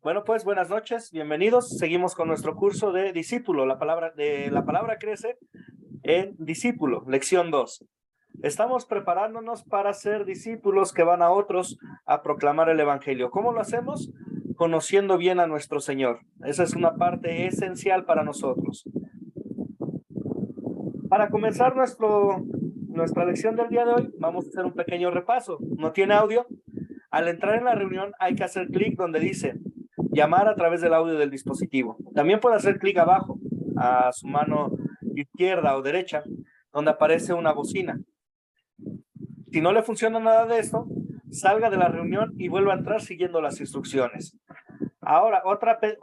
Bueno, pues buenas noches, bienvenidos. Seguimos con nuestro curso de discípulo. La palabra crece en discípulo, lección 2. Estamos preparándonos para ser discípulos que van a otros a proclamar el evangelio. ¿Cómo lo hacemos? Conociendo bien a nuestro Señor. Esa es una parte esencial para nosotros. Para comenzar nuestra lección del día de hoy, vamos a hacer un pequeño repaso. ¿No tiene audio? Al entrar en la reunión hay que hacer clic donde dice llamar a través del audio del dispositivo. También puede hacer clic abajo, a su mano izquierda o derecha, donde aparece una bocina. Si no le funciona nada de esto, salga de la reunión y vuelva a entrar siguiendo las instrucciones. Ahora,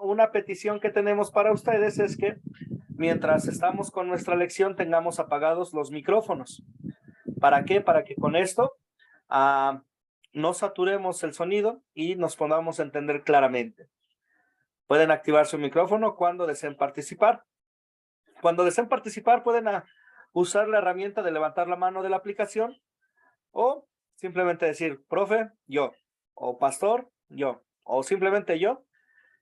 una petición que tenemos para ustedes es que mientras estamos con nuestra lección tengamos apagados los micrófonos. ¿Para qué? Para que con esto no saturemos el sonido y nos podamos entender claramente. Pueden activar su micrófono cuando deseen participar. Cuando deseen participar pueden usar la herramienta de levantar la mano de la aplicación o simplemente decir, profe, yo, o pastor, yo, o simplemente yo,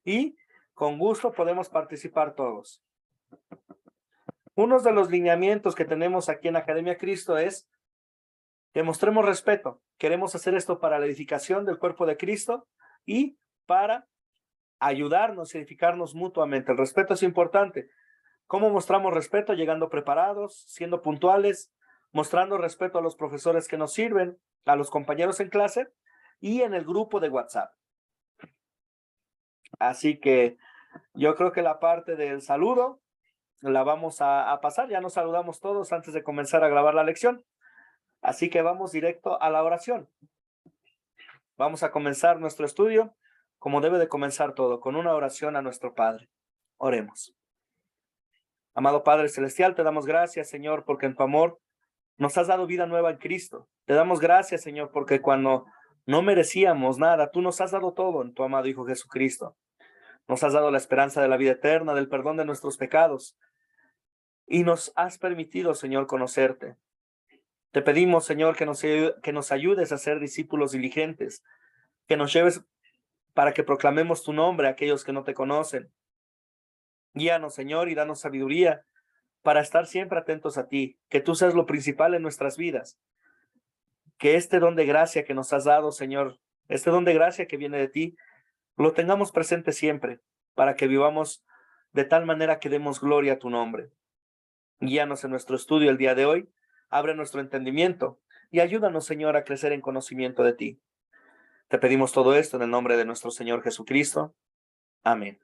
y con gusto podemos participar todos. Uno de los lineamientos que tenemos aquí en Academia Cristo es que mostremos respeto. Queremos hacer esto para la edificación del cuerpo de Cristo y para ayudarnos y edificarnos mutuamente. El respeto es importante. ¿Cómo mostramos respeto? Llegando preparados, siendo puntuales, mostrando respeto a los profesores que nos sirven, a los compañeros en clase y en el grupo de WhatsApp. Así que yo creo que la parte del saludo la vamos a pasar. Ya nos saludamos todos antes de comenzar a grabar la lección. Así que vamos directo a la oración. Vamos a comenzar nuestro estudio como debe de comenzar todo, con una oración a nuestro Padre. Oremos. Amado Padre Celestial, te damos gracias, Señor, porque en tu amor nos has dado vida nueva en Cristo. Te damos gracias, Señor, porque cuando no merecíamos nada, tú nos has dado todo en tu amado Hijo Jesucristo. Nos has dado la esperanza de la vida eterna, del perdón de nuestros pecados. Y nos has permitido, Señor, conocerte. Te pedimos, Señor, que nos ayudes a ser discípulos diligentes, que nos lleves para que proclamemos tu nombre a aquellos que no te conocen. Guíanos, Señor, y danos sabiduría para estar siempre atentos a ti, que tú seas lo principal en nuestras vidas. Que este don de gracia que nos has dado, Señor, este don de gracia que viene de ti, lo tengamos presente siempre, para que vivamos de tal manera que demos gloria a tu nombre. Guíanos en nuestro estudio el día de hoy, abre nuestro entendimiento y ayúdanos, Señor, a crecer en conocimiento de ti. Te pedimos todo esto en el nombre de nuestro Señor Jesucristo. Amén.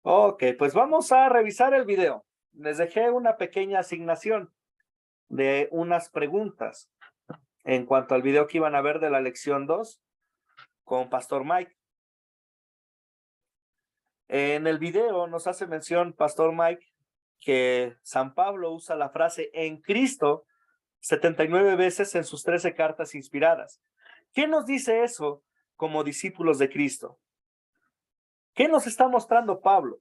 Ok, pues vamos a revisar el video. Les dejé una pequeña asignación de unas preguntas en cuanto al video que iban a ver de la lección 2 con Pastor Mike. En el video nos hace mención Pastor Mike que San Pablo usa la frase en Cristo 79 veces en sus 13 cartas inspiradas. ¿Qué nos dice eso como discípulos de Cristo? ¿Qué nos está mostrando Pablo?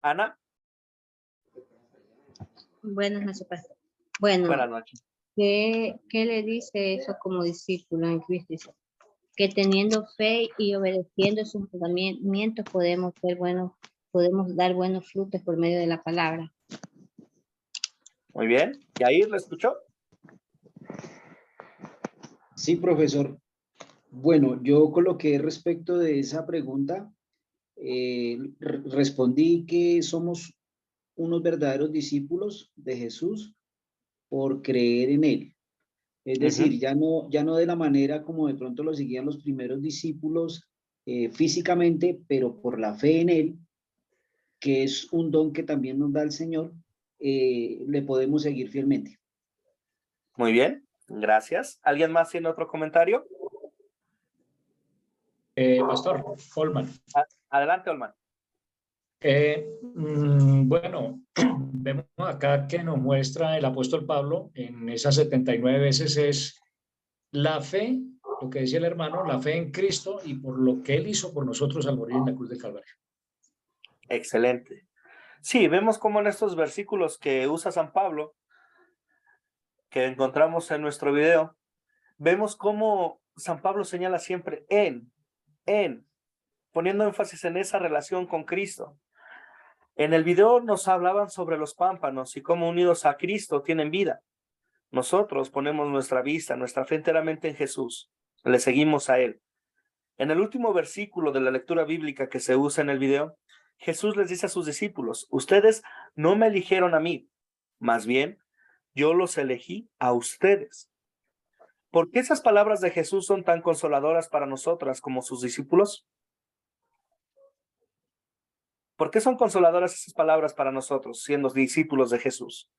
Ana. Buenas noches, pastor. Bueno, buenas noches. ¿Qué le dice eso como discípulo en Cristo? Que teniendo fe y obedeciendo sus mandamientos podemos dar buenos frutos por medio de la palabra. Muy bien. ¿Yair lo escuchó? Sí, profesor. Bueno, yo coloqué respecto de esa pregunta, respondí que somos unos verdaderos discípulos de Jesús por creer en Él. Es decir, ya no de la manera como de pronto lo seguían los primeros discípulos físicamente, pero por la fe en Él, que es un don que también nos da el Señor, le podemos seguir fielmente. Muy bien, gracias. ¿Alguien más tiene otro comentario? Pastor, Holman. Adelante, Holman. Bueno, vemos acá que nos muestra el apóstol Pablo en esas 79 veces es la fe, lo que decía el hermano, la fe en Cristo y por lo que Él hizo por nosotros al morir en la cruz del Calvario. Excelente. Sí, vemos cómo en estos versículos que usa San Pablo, que encontramos en nuestro video, vemos cómo San Pablo señala siempre poniendo énfasis en esa relación con Cristo. En el video nos hablaban sobre los pámpanos y cómo unidos a Cristo tienen vida. Nosotros ponemos nuestra vista, nuestra fe enteramente en Jesús. Le seguimos a Él. En el último versículo de la lectura bíblica que se usa en el video, Jesús les dice a sus discípulos, ustedes no me eligieron a mí, más bien, yo los elegí a ustedes. ¿Por qué esas palabras de Jesús son tan consoladoras para nosotras como sus discípulos? ¿Por qué son consoladoras esas palabras para nosotros, siendo discípulos de Jesús?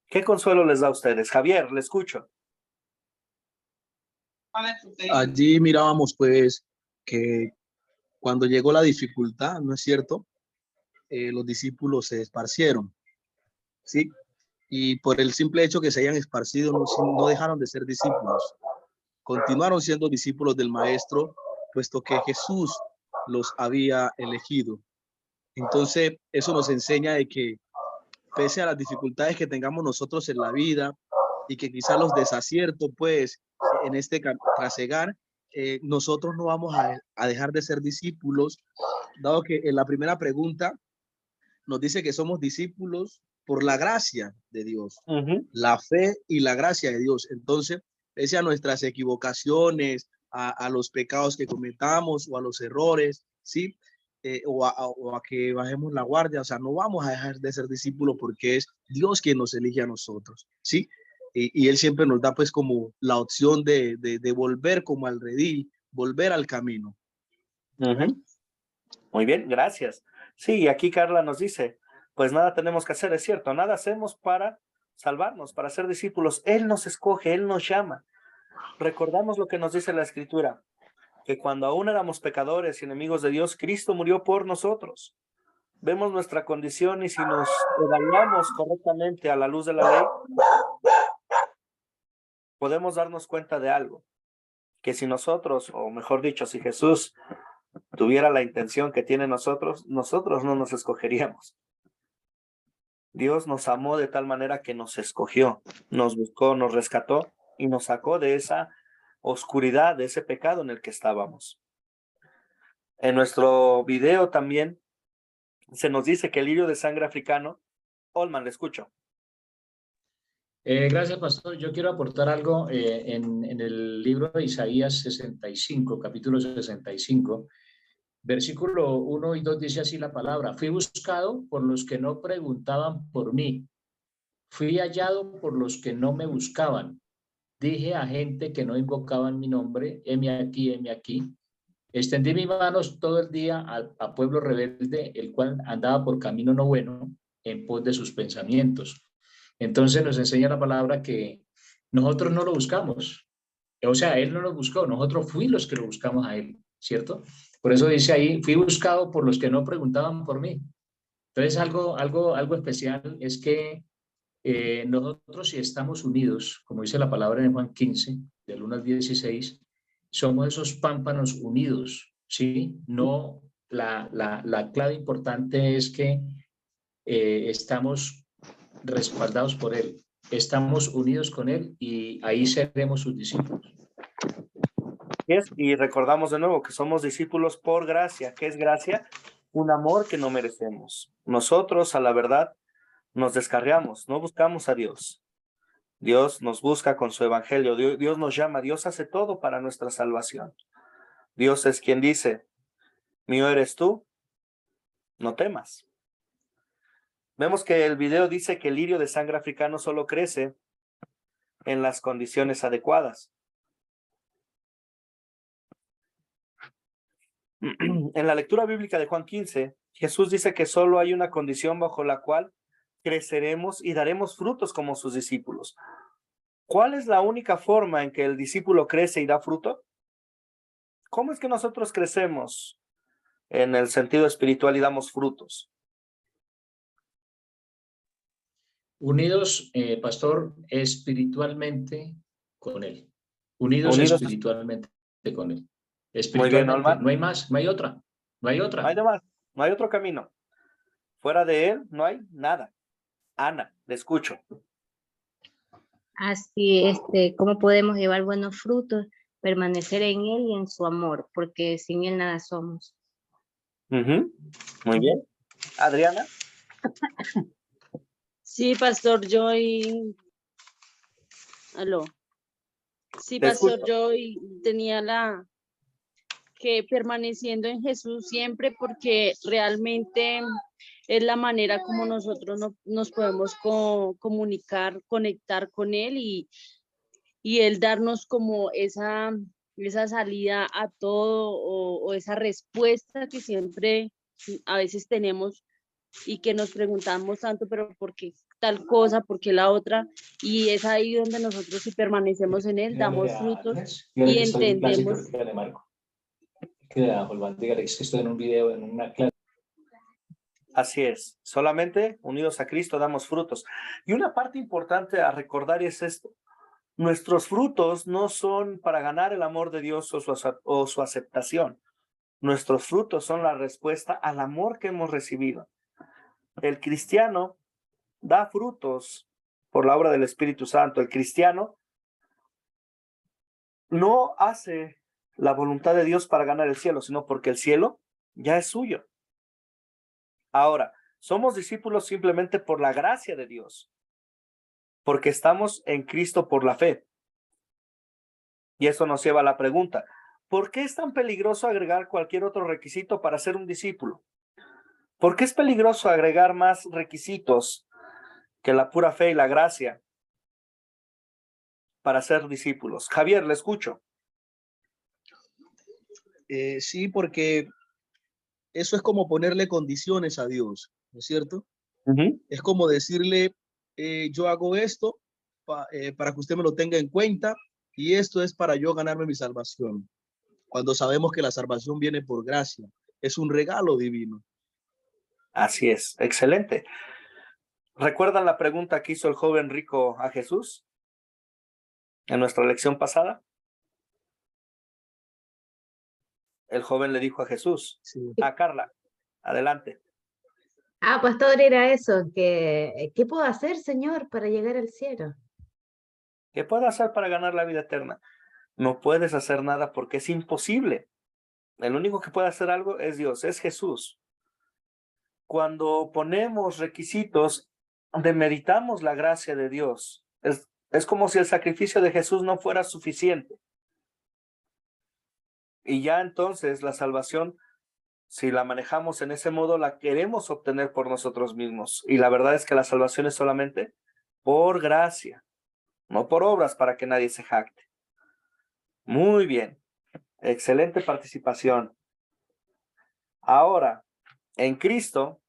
¿Qué consuelo les da a ustedes? Javier, le escucho. Allí mirábamos pues que cuando llegó la dificultad, ¿no es cierto? Los discípulos se esparcieron, ¿sí? Y por el simple hecho que se hayan esparcido, no dejaron de ser discípulos. Continuaron siendo discípulos del Maestro, puesto que Jesús los había elegido. Entonces, eso nos enseña de que pese a las dificultades que tengamos nosotros en la vida y que quizás los desaciertos, pues, en este trasegar, nosotros no vamos a dejar de ser discípulos, dado que en la primera pregunta nos dice que somos discípulos por la gracia de Dios, la fe y la gracia de Dios. Entonces, pese a nuestras equivocaciones, a los pecados que cometamos o a los errores, ¿sí? O a que bajemos la guardia, o sea, no vamos a dejar de ser discípulos porque es Dios quien nos elige a nosotros, ¿sí? Y Él siempre nos da pues como la opción de volver como al redil, volver al camino. Muy bien, gracias. Sí, aquí Carla nos dice, pues nada tenemos que hacer, es cierto, nada hacemos para salvarnos, para ser discípulos. Él nos escoge, Él nos llama. Recordamos lo que nos dice la Escritura, que cuando aún éramos pecadores y enemigos de Dios, Cristo murió por nosotros. Vemos nuestra condición y si nos evaluamos correctamente a la luz de la ley, podemos darnos cuenta de algo, que si nosotros, o mejor dicho, si Jesús tuviera la intención que tiene nosotros no nos escogeríamos. Dios nos amó de tal manera que nos escogió, nos buscó, nos rescató y nos sacó de esa oscuridad, de ese pecado en el que estábamos. En nuestro video también se nos dice que el lirio de sangre africano, Olman, le escucho. Gracias, pastor. Yo quiero aportar algo en el libro de Isaías 65, capítulo 65, versículo 1 y 2 dice así la palabra: fui buscado por los que no preguntaban por mí, fui hallado por los que no me buscaban. Dije a gente que no invocaban mi nombre, heme aquí, heme aquí. Extendí mis manos todo el día a pueblo rebelde, el cual andaba por camino no bueno, en pos de sus pensamientos. Entonces nos enseña la palabra que nosotros no lo buscamos. O sea, Él no nos buscó, nosotros fuimos los que lo buscamos a Él, ¿cierto? Por eso dice ahí, fui buscado por los que no preguntaban por mí. Entonces algo especial es que nosotros, si estamos unidos, como dice la palabra en Juan 15, del 1 al 16, somos esos pámpanos unidos, ¿sí? No, la clave importante es que estamos respaldados por Él, estamos unidos con Él y ahí seremos sus discípulos. Y recordamos de nuevo que somos discípulos por gracia. ¿Qué es gracia? Un amor que no merecemos. Nosotros, a la verdad, nos descarriamos, no buscamos a Dios. Dios nos busca con su evangelio, Dios nos llama, Dios hace todo para nuestra salvación. Dios es quien dice, mío eres tú, no temas. Vemos que el video dice que el lirio de sangre africano solo crece en las condiciones adecuadas. En la lectura bíblica de Juan 15, Jesús dice que solo hay una condición bajo la cual creceremos y daremos frutos como sus discípulos. ¿Cuál es la única forma en que el discípulo crece y da fruto? ¿Cómo es que nosotros crecemos en el sentido espiritual y damos frutos? Unidos, pastor, espiritualmente con Él. Unidos espiritualmente con Él. Espiritualmente, muy bien, no hay más, no hay otra, no hay otra. No hay de más, no hay otro camino. Fuera de Él no hay nada. Ana, le escucho. Así, ¿cómo podemos llevar buenos frutos? Permanecer en Él y en su amor, porque sin Él nada somos. Ujú. Muy bien. Adriana. Sí, Pastor Joy. Aló. Sí, Te Pastor escucho. Joy tenía que permaneciendo en Jesús siempre, porque realmente es la manera como nosotros nos podemos comunicar, conectar con Él y Él darnos como esa salida a todo o esa respuesta que siempre a veces tenemos y que nos preguntamos tanto, pero ¿por qué tal cosa? ¿Por qué la otra? Y es ahí donde nosotros, si permanecemos en Él, damos frutos y entendemos. Dígale, es que estoy en un video, en una clase. Así es. Solamente unidos a Cristo damos frutos. Y una parte importante a recordar es esto. Nuestros frutos no son para ganar el amor de Dios o su aceptación. Nuestros frutos son la respuesta al amor que hemos recibido. El cristiano da frutos por la obra del Espíritu Santo. El cristiano no hace la voluntad de Dios para ganar el cielo, sino porque el cielo ya es suyo. Ahora, somos discípulos simplemente por la gracia de Dios, porque estamos en Cristo por la fe. Y eso nos lleva a la pregunta, ¿por qué es tan peligroso agregar cualquier otro requisito para ser un discípulo? ¿Por qué es peligroso agregar más requisitos que la pura fe y la gracia para ser discípulos? Javier, le escucho. Sí, porque eso es como ponerle condiciones a Dios, ¿no es cierto? Es como decirle, yo hago esto para que usted me lo tenga en cuenta y esto es para yo ganarme mi salvación. Cuando sabemos que la salvación viene por gracia, es un regalo divino. Así es, excelente. ¿Recuerdan la pregunta que hizo el joven rico a Jesús en nuestra lección pasada? El joven le dijo a Jesús. Sí. Carla, adelante. Pastor, era eso, ¿qué puedo hacer, Señor, para llegar al cielo? ¿Qué puedo hacer para ganar la vida eterna? No puedes hacer nada porque es imposible. El único que puede hacer algo es Dios, es Jesús. Cuando ponemos requisitos, demeritamos la gracia de Dios. Es como si el sacrificio de Jesús no fuera suficiente. Y ya entonces la salvación, si la manejamos en ese modo, la queremos obtener por nosotros mismos. Y la verdad es que la salvación es solamente por gracia, no por obras para que nadie se jacte. Muy bien. Excelente participación. Ahora, en Cristo,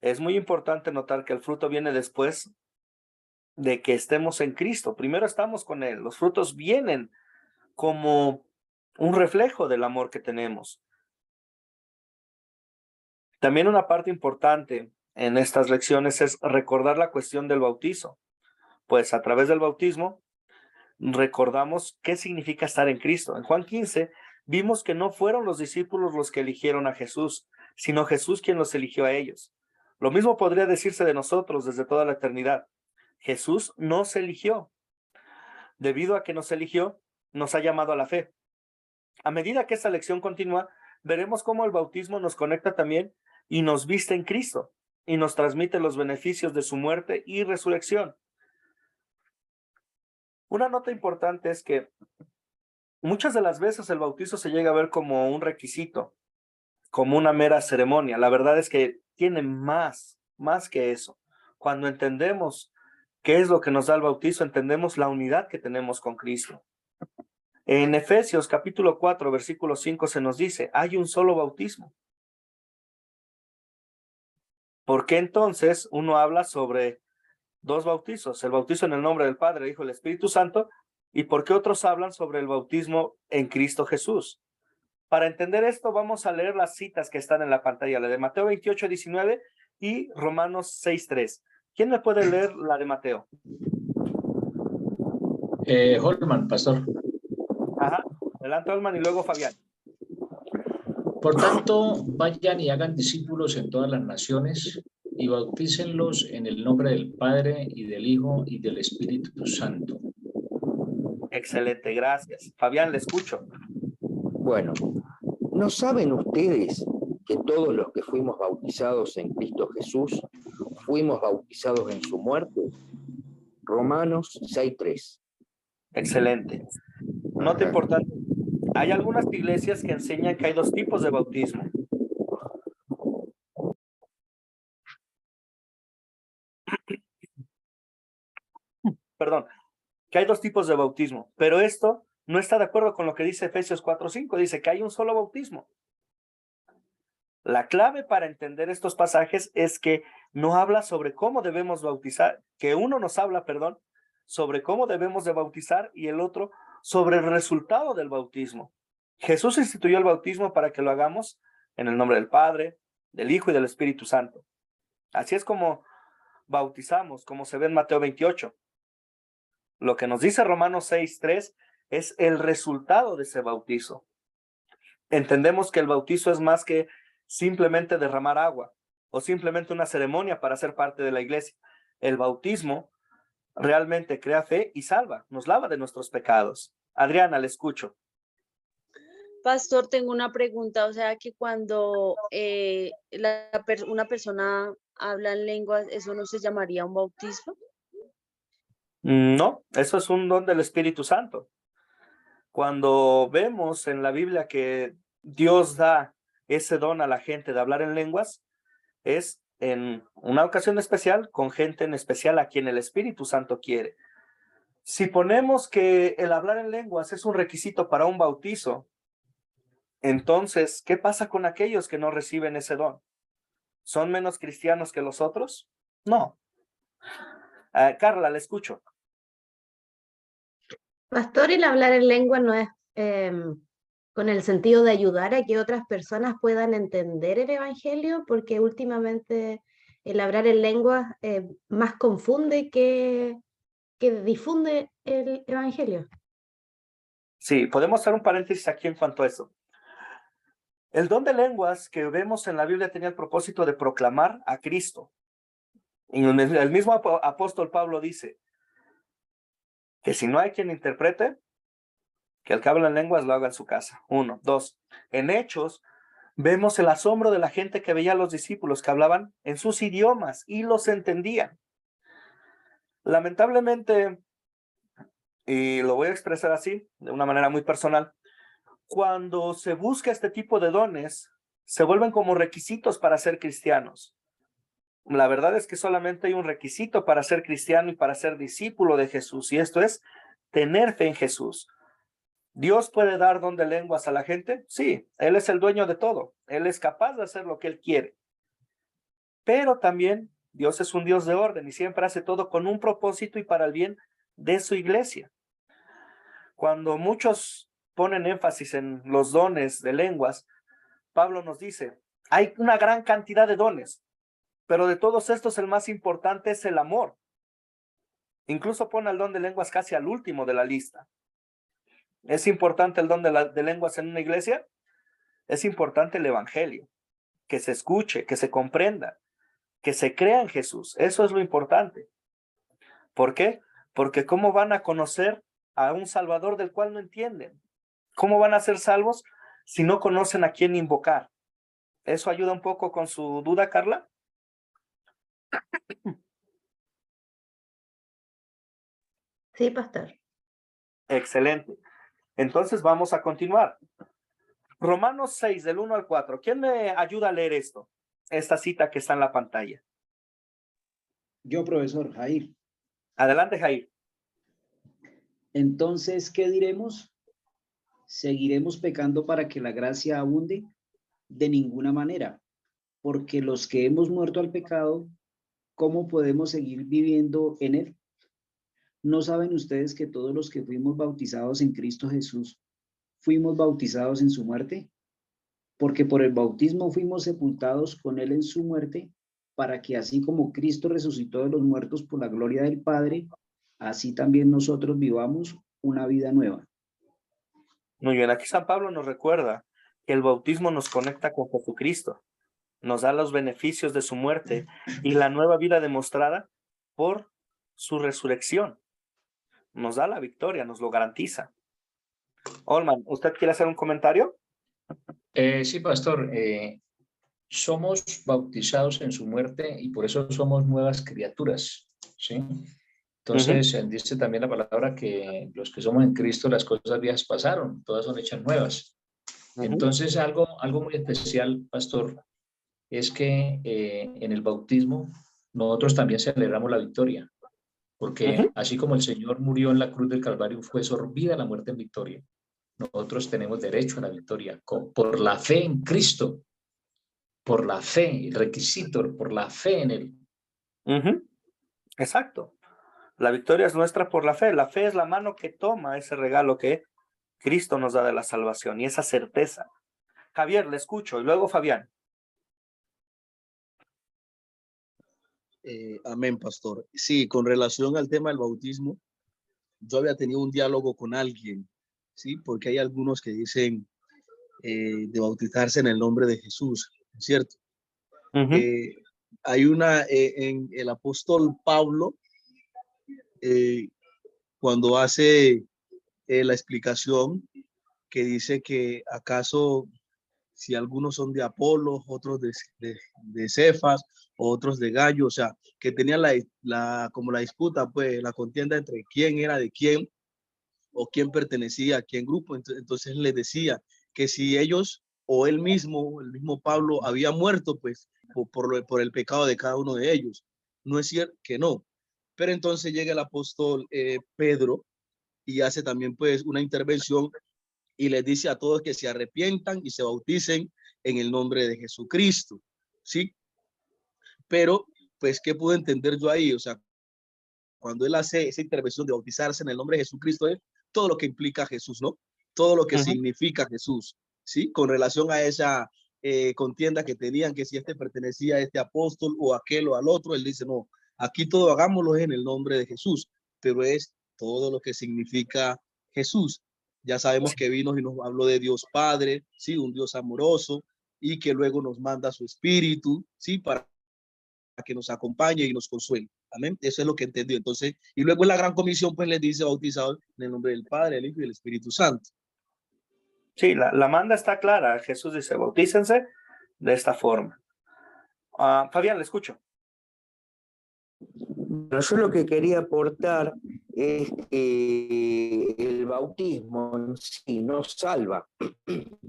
es muy importante notar que el fruto viene después de que estemos en Cristo. Primero estamos con Él. Los frutos vienen como un reflejo del amor que tenemos. También una parte importante en estas lecciones es recordar la cuestión del bautizo. Pues a través del bautismo recordamos qué significa estar en Cristo. En Juan 15 vimos que no fueron los discípulos los que eligieron a Jesús, sino Jesús quien los eligió a ellos. Lo mismo podría decirse de nosotros desde toda la eternidad. Jesús nos eligió. Debido a que nos eligió, nos ha llamado a la fe. A medida que esta lección continúa, veremos cómo el bautismo nos conecta también y nos viste en Cristo y nos transmite los beneficios de su muerte y resurrección. Una nota importante es que muchas de las veces el bautizo se llega a ver como un requisito, como una mera ceremonia. La verdad es que tiene más que eso. Cuando entendemos qué es lo que nos da el bautizo, entendemos la unidad que tenemos con Cristo. En Efesios capítulo 4, versículo 5 se nos dice, hay un solo bautismo. ¿Por qué entonces uno habla sobre dos bautizos? El bautizo en el nombre del Padre, Hijo y el Espíritu Santo. ¿Y por qué otros hablan sobre el bautismo en Cristo Jesús? Para entender esto, vamos a leer las citas que están en la pantalla, la de Mateo 28, 19 y Romanos 6, 3. ¿Quién me puede leer la de Mateo? Holman, pastor. Ajá, adelante Holman y luego Fabián. Por tanto, vayan y hagan discípulos en todas las naciones y bautícenlos en el nombre del Padre y del Hijo y del Espíritu Santo. Excelente, gracias. Fabián, le escucho. Bueno, ¿no saben ustedes que todos los que fuimos bautizados en Cristo Jesús, fuimos bautizados en su muerte? Romanos 6:3. Excelente. Nota importante. Hay algunas iglesias que enseñan que hay dos tipos de bautismo. Perdón, que hay dos tipos de bautismo, pero esto no está de acuerdo con lo que dice Efesios 4:5, dice que hay un solo bautismo. La clave para entender estos pasajes es que no habla sobre cómo debemos bautizar, que uno nos habla, perdón, sobre cómo debemos de bautizar y el otro sobre el resultado del bautismo. Jesús instituyó el bautismo para que lo hagamos en el nombre del Padre, del Hijo y del Espíritu Santo. Así es como bautizamos, como se ve en Mateo 28. Lo que nos dice Romanos 6:3 es el resultado de ese bautizo. Entendemos que el bautizo es más que simplemente derramar agua o simplemente una ceremonia para ser parte de la iglesia. El bautismo realmente crea fe y salva, nos lava de nuestros pecados. Adriana, le escucho. Pastor, tengo una pregunta, o sea que cuando una persona habla en lenguas, ¿eso no se llamaría un bautismo? No, eso es un don del Espíritu Santo. Cuando vemos en la Biblia que Dios da ese don a la gente de hablar en lenguas, es en una ocasión especial, con gente en especial a quien el Espíritu Santo quiere. Si ponemos que el hablar en lenguas es un requisito para un bautizo, entonces, ¿qué pasa con aquellos que no reciben ese don? ¿Son menos cristianos que los otros? No. Carla, le escucho. Pastor, el hablar en lengua no es con el sentido de ayudar a que otras personas puedan entender el Evangelio, porque últimamente el hablar en lengua más confunde que difunde el Evangelio. Sí, podemos hacer un paréntesis aquí en cuanto a eso. El don de lenguas que vemos en la Biblia tenía el propósito de proclamar a Cristo. Y el mismo apóstol Pablo dice que si no hay quien interprete, que el que habla en lenguas lo haga en su casa. 1, 2. En Hechos vemos el asombro de la gente que veía a los discípulos que hablaban en sus idiomas y los entendían. Lamentablemente, y lo voy a expresar así, de una manera muy personal, cuando se busca este tipo de dones, se vuelven como requisitos para ser cristianos. La verdad es que solamente hay un requisito para ser cristiano y para ser discípulo de Jesús, y esto es tener fe en Jesús. ¿Dios puede dar don de lenguas a la gente? Sí, Él es el dueño de todo. Él es capaz de hacer lo que Él quiere. Pero también Dios es un Dios de orden y siempre hace todo con un propósito y para el bien de su iglesia. Cuando muchos ponen énfasis en los dones de lenguas, Pablo nos dice, hay una gran cantidad de dones, pero de todos estos el más importante es el amor. Incluso pone el don de lenguas casi al último de la lista. ¿Es importante el don de lenguas en una iglesia? Es importante el evangelio, que se escuche, que se comprenda, que se crea en Jesús. Eso es lo importante. ¿Por qué? Porque ¿cómo van a conocer a un Salvador del cual no entienden? ¿Cómo van a ser salvos si no conocen a quién invocar? ¿Eso ayuda un poco con su duda, Carla? Sí, pastor. Excelente. Entonces vamos a continuar. Romanos 6, del 1 al 4. ¿Quién me ayuda a leer esto? Esta cita que está en la pantalla. Yo, profesor Jair. Adelante, Jair. Entonces, ¿qué diremos? ¿Seguiremos pecando para que la gracia abunde? De ninguna manera, porque los que hemos muerto al pecado, ¿cómo podemos seguir viviendo en él? ¿No saben ustedes que todos los que fuimos bautizados en Cristo Jesús, fuimos bautizados en su muerte? Porque por el bautismo fuimos sepultados con él en su muerte, para que así como Cristo resucitó de los muertos por la gloria del Padre, así también nosotros vivamos una vida nueva. Muy bien, aquí San Pablo nos recuerda que el bautismo nos conecta con Jesucristo, nos da los beneficios de su muerte y la nueva vida demostrada por su resurrección. Nos da la victoria, nos lo garantiza. Olman, ¿usted quiere hacer un comentario? Sí, pastor. Somos bautizados en su muerte y por eso somos nuevas criaturas, ¿sí? Entonces, dice también la palabra que los que somos en Cristo, las cosas viejas pasaron, todas son hechas nuevas. Entonces, algo muy especial, pastor, es que en el bautismo nosotros también celebramos la victoria, porque así como el Señor murió en la cruz del Calvario, fue sorbida la muerte en victoria. Nosotros tenemos derecho a la victoria por la fe en Cristo, por la fe, el requisito, por la fe en Él. Exacto. La victoria es nuestra por la fe. La fe es la mano que toma ese regalo que Cristo nos da de la salvación y esa certeza. Javier, le escucho, y luego Fabián. Amén, pastor. Sí, con relación al tema del bautismo, yo había tenido un diálogo con alguien, sí, porque hay algunos que dicen de bautizarse en el nombre de Jesús, ¿cierto? Hay una en el apóstol Pablo, cuando hace la explicación que dice que acaso si algunos son de Apolo, otros de Cefas, otros de Gallo, o sea, que tenían como la disputa, pues la contienda entre quién era de quién o quién pertenecía a quién grupo. Entonces les decía que si ellos o él mismo, el mismo Pablo, había muerto, pues por el pecado de cada uno de ellos. No es cierto que no. Pero entonces llega el apóstol Pedro y hace también pues una intervención y les dice a todos que se arrepientan y se bauticen en el nombre de Jesucristo, ¿sí? Pero, pues, ¿qué puedo entender yo ahí? O sea, cuando él hace esa intervención de bautizarse en el nombre de Jesucristo, es todo lo que implica Jesús, ¿no? Todo lo que significa Jesús, ¿sí? Con relación a esa contienda que tenían, que si este pertenecía a este apóstol o a aquel o al otro, él dice, no, aquí todo hagámoslo en el nombre de Jesús, pero es todo lo que significa Jesús. Ya sabemos que vino y nos habló de Dios Padre, ¿sí? Un Dios amoroso y que luego nos manda su Espíritu, ¿sí? Para que nos acompañe y nos consuele. Amén. Eso es lo que entendió. Entonces, y luego en la gran comisión, pues les dice bautizados en el nombre del Padre, del Hijo y del Espíritu Santo. Sí, la manda está clara. Jesús dice, bautícense de esta forma. Fabián, le escucho. Bueno, yo lo que quería aportar es que el bautismo en sí no salva.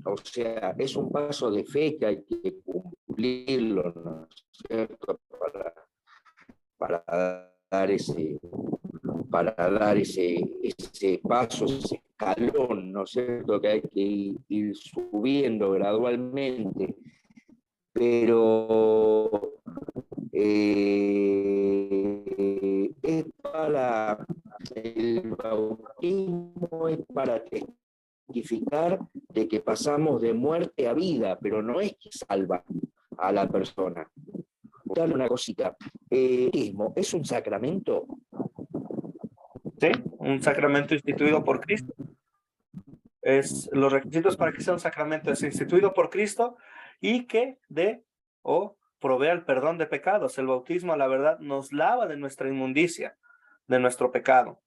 O sea, es un paso de fe que hay que cumplirlo, ¿no es cierto? Para dar ese paso, ese escalón, ¿no es cierto? Que hay que ir subiendo gradualmente. Pero el bautismo es para testificar de que pasamos de muerte a vida, pero no es que salva a la persona. Dale una cosita. ¿El bautismo es un sacramento? Sí, un sacramento instituido por Cristo. Los requisitos para que sea un sacramento es instituido por Cristo y que provea el perdón de pecados. El bautismo, la verdad, nos lava de nuestra inmundicia, de nuestro pecado.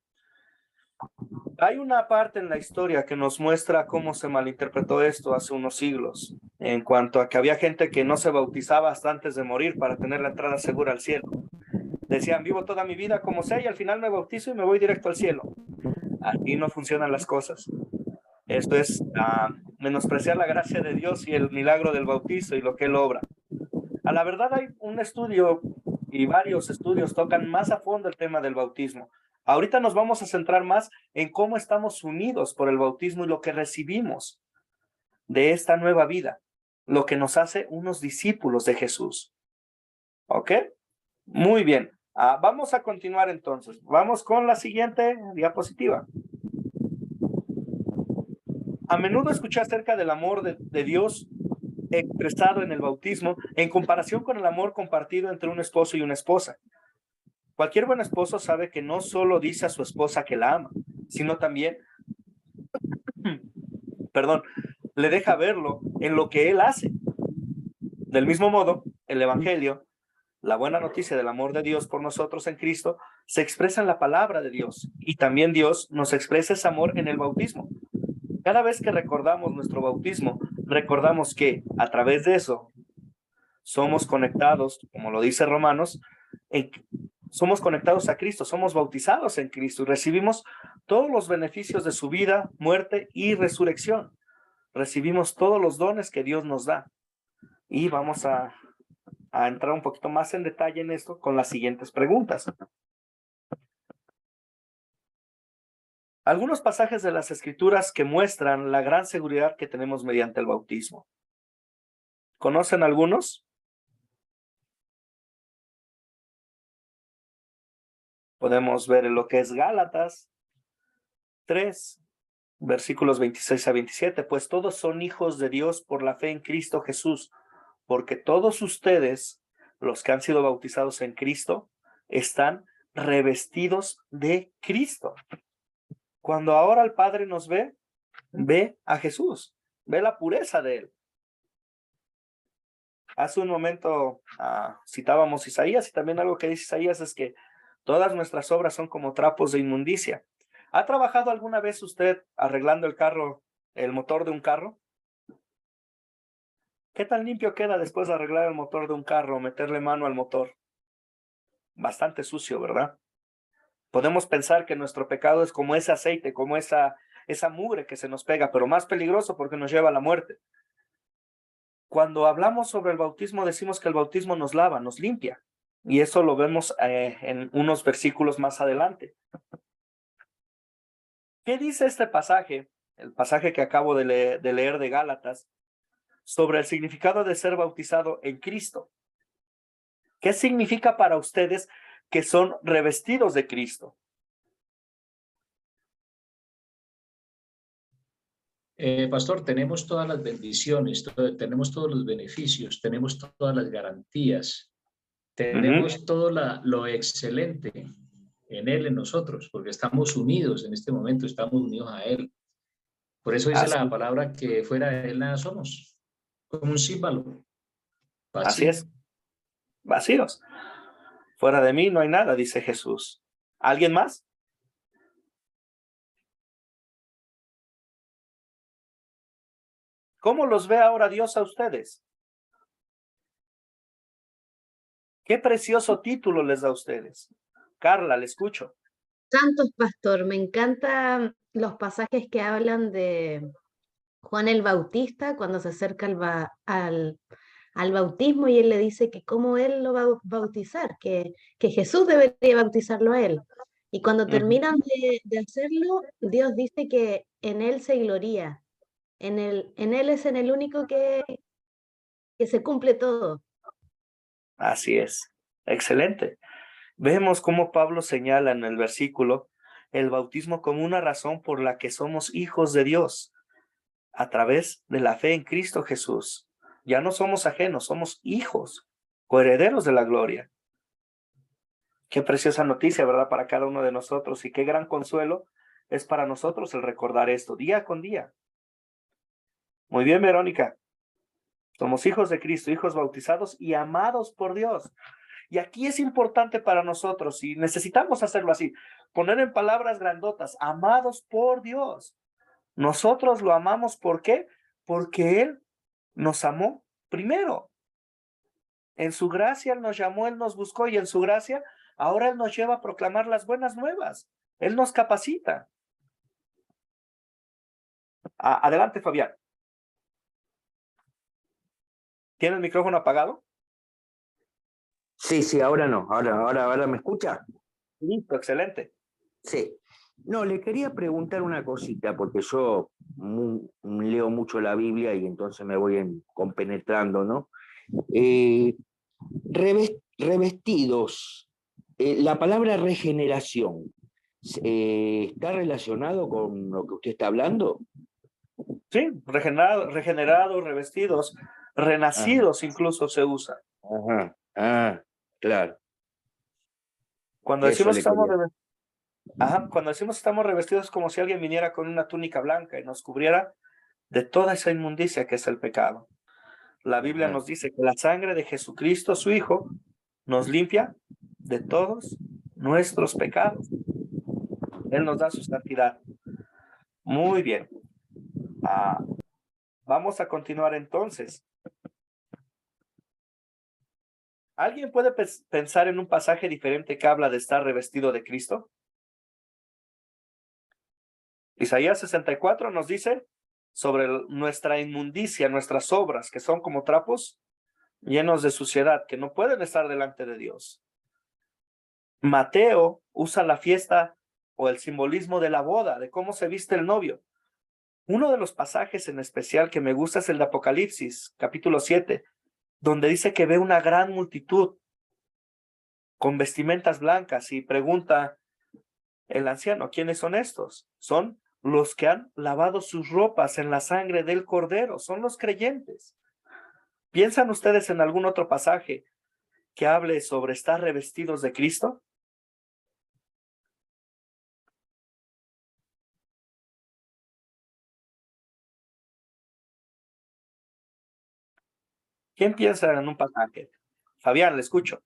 Hay una parte en la historia que nos muestra cómo se malinterpretó esto hace unos siglos, en cuanto a que había gente que no se bautizaba hasta antes de morir para tener la entrada segura al cielo. Decían, vivo toda mi vida como sea y al final me bautizo y me voy directo al cielo. Así no funcionan las cosas. Esto es menospreciar la gracia de Dios y el milagro del bautizo y lo que Él obra. A la verdad hay un estudio y varios estudios tocan más a fondo el tema del bautismo. Ahorita nos vamos a centrar más en cómo estamos unidos por el bautismo y lo que recibimos de esta nueva vida, lo que nos hace unos discípulos de Jesús. ¿Ok? Muy bien. Vamos a continuar entonces. Vamos con la siguiente diapositiva. A menudo escuché acerca del amor de Dios expresado en el bautismo en comparación con el amor compartido entre un esposo y una esposa. Cualquier buen esposo sabe que no solo dice a su esposa que la ama, sino también, le deja verlo en lo que él hace. Del mismo modo, el Evangelio, la buena noticia del amor de Dios por nosotros en Cristo, se expresa en la palabra de Dios, y también Dios nos expresa ese amor en el bautismo. Cada vez que recordamos nuestro bautismo, recordamos que a través de eso somos conectados, como lo dice Romanos, somos conectados a Cristo, somos bautizados en Cristo y recibimos todos los beneficios de su vida, muerte y resurrección. Recibimos todos los dones que Dios nos da. Y vamos a entrar un poquito más en detalle en esto con las siguientes preguntas. Algunos pasajes de las Escrituras que muestran la gran seguridad que tenemos mediante el bautismo. ¿Conocen algunos? Podemos ver en lo que es Gálatas 3, versículos 26 a 27, pues todos son hijos de Dios por la fe en Cristo Jesús, porque todos ustedes, los que han sido bautizados en Cristo, están revestidos de Cristo. Cuando ahora el Padre nos ve, ve a Jesús, ve la pureza de él. Hace un momento citábamos Isaías, y también algo que dice Isaías es que todas nuestras obras son como trapos de inmundicia. ¿Ha trabajado alguna vez usted arreglando el motor de un carro? ¿Qué tan limpio queda después de arreglar el motor de un carro, meterle mano al motor? Bastante sucio, ¿verdad? Podemos pensar que nuestro pecado es como ese aceite, como esa mugre que se nos pega, pero más peligroso porque nos lleva a la muerte. Cuando hablamos sobre el bautismo, decimos que el bautismo nos lava, nos limpia. Y eso lo vemos en unos versículos más adelante. ¿Qué dice este pasaje, el pasaje que acabo de leer de Gálatas, sobre el significado de ser bautizado en Cristo? ¿Qué significa para ustedes que son revestidos de Cristo? Pastor, tenemos todas las bendiciones, tenemos todos los beneficios, tenemos todas las garantías, tenemos todo lo excelente en Él, en nosotros, porque estamos unidos en este momento, estamos unidos a Él. Por eso dice la palabra que fuera de Él nada somos, como un símbolo. Así es, vacíos. Fuera de mí no hay nada, dice Jesús. ¿Alguien más? ¿Cómo los ve ahora Dios a ustedes? ¿Qué precioso título les da a ustedes? Carla, le escucho. Santos, pastor, me encantan los pasajes que hablan de Juan el Bautista cuando se acerca al bautismo y él le dice que cómo él lo va a bautizar, que Jesús debería bautizarlo a él. Y cuando terminan de hacerlo, Dios dice que en él se gloría, en él es en el único que se cumple todo. Así es, excelente. Vemos cómo Pablo señala en el versículo el bautismo como una razón por la que somos hijos de Dios a través de la fe en Cristo Jesús. Ya no somos ajenos, somos hijos, coherederos de la gloria. Qué preciosa noticia, ¿verdad? Para cada uno de nosotros, y qué gran consuelo es para nosotros el recordar esto día con día. Muy bien, Verónica. Somos hijos de Cristo, hijos bautizados y amados por Dios. Y aquí es importante para nosotros, y necesitamos hacerlo así, poner en palabras grandotas, amados por Dios. Nosotros lo amamos, ¿por qué? Porque Él nos amó primero. En su gracia Él nos llamó, Él nos buscó, y en su gracia ahora Él nos lleva a proclamar las buenas nuevas. Él nos capacita. Adelante, Fabián. ¿Tiene el micrófono apagado? Sí, ahora no. Ahora me escucha. Listo, excelente. Sí. No, le quería preguntar una cosita, porque yo leo mucho la Biblia y entonces me voy compenetrando, ¿no? Revestidos. La palabra regeneración, ¿está relacionado con lo que usted está hablando? Sí, regenerados, revestidos, renacidos incluso se usa. Claro. Cuando decimos que estamos revestidos es como si alguien viniera con una túnica blanca y nos cubriera de toda esa inmundicia que es el pecado. La Biblia nos dice que la sangre de Jesucristo, su Hijo, nos limpia de todos nuestros pecados. Él nos da su santidad. Muy bien. Vamos a continuar entonces. ¿Alguien puede pensar en un pasaje diferente que habla de estar revestido de Cristo? Isaías 64 nos dice sobre nuestra inmundicia, nuestras obras, que son como trapos llenos de suciedad, que no pueden estar delante de Dios. Mateo usa la fiesta o el simbolismo de la boda, de cómo se viste el novio. Uno de los pasajes en especial que me gusta es el de Apocalipsis, capítulo 7, donde dice que ve una gran multitud con vestimentas blancas y pregunta el anciano, ¿quiénes son estos? Son los que han lavado sus ropas en la sangre del Cordero, son los creyentes. ¿Piensan ustedes en algún otro pasaje que hable sobre estar revestidos de Cristo? ¿Quién piensa en un pasaje? Fabián, le escucho.